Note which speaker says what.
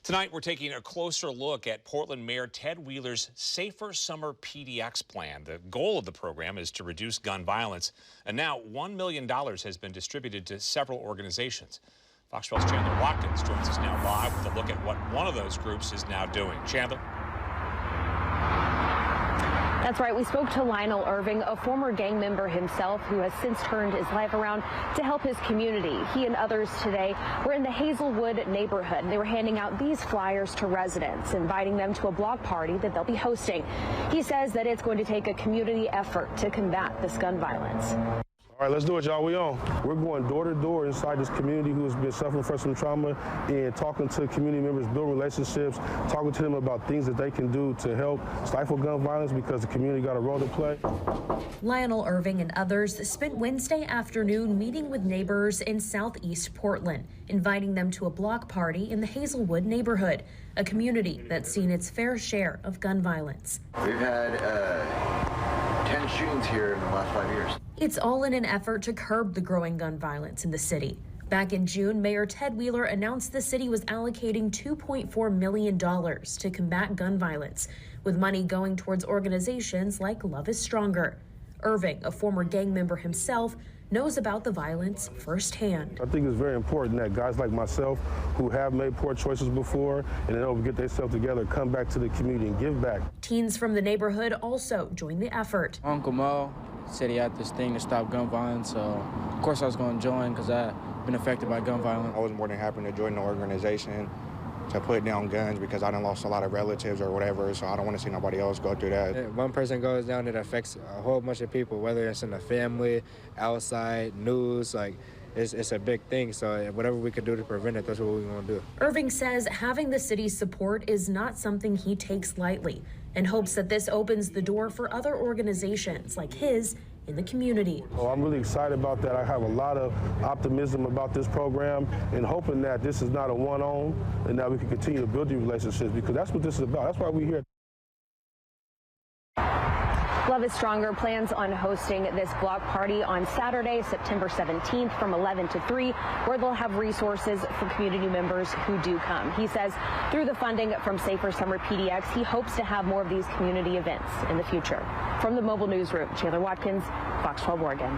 Speaker 1: Tonight, we're taking a closer look at Portland Mayor Ted Wheeler's Safer Summer PDX plan. The goal of the program is to reduce gun violence, and now $1 million has been distributed to several organizations. Fox 12's Chandler Watkins joins us now live with a look at what one of those groups is now doing. Chandler?
Speaker 2: That's right. We spoke to Lionel Irving, a former gang member himself who has since turned his life around to help his community. He and others today were in the Hazelwood neighborhood. They were handing out these flyers to residents, inviting them to a block party that they'll be hosting. He says that it's going to take a community effort to combat this gun violence.
Speaker 3: All right, let's do it, y'all. We on. We're going door to door inside this community who has been suffering from some trauma and talking to community members, building relationships, talking to them about things that they can do to help stifle gun violence because the community got a role to play.
Speaker 4: Lionel Irving and others spent Wednesday afternoon meeting with neighbors in southeast Portland, inviting them to a block party in the Hazelwood neighborhood, a community that's seen its fair share of gun violence.
Speaker 5: We've had 10 shootings here in the last 5 years.
Speaker 4: It's all in an effort to curb the growing gun violence in the city. Back in June, Mayor Ted Wheeler announced the city was allocating $2.4 million to combat gun violence, with money going towards organizations like Love is Stronger. Irving, a former gang member himself, knows about the violence firsthand.
Speaker 3: I think it's very important that guys like myself who have made poor choices before and then able to get themselves together, come back to the community and give back.
Speaker 4: Teens from the neighborhood also joined the effort.
Speaker 6: Uncle Mo said he had this thing to stop gun violence, so of course I was going to join because I've been affected by gun violence.
Speaker 7: I was more than happy to join the organization to put down guns because I done lost a lot of relatives or whatever, so I don't want to see nobody else go through that.
Speaker 6: If one person goes down, it affects a whole bunch of people, whether it's in the family, outside, news, like it's a big thing, so whatever we can do to prevent it, that's what we want to do.
Speaker 4: Irving says having the city's support is not something he takes lightly and hopes that this opens the door for other organizations like his in the community.
Speaker 3: Oh, I'm really excited about that. I have a lot of optimism about this program and hoping that this is not a one-on and that we can continue to build these relationships because that's what this is about. That's why we're here.
Speaker 2: Love is Stronger plans on hosting this block party on Saturday, September 17th from 11 to 3, where they'll have resources for community members who do come. He says through the funding from Safer Summer PDX, he hopes to have more of these community events in the future. From the mobile newsroom, Chandler Watkins, Fox 12 Oregon.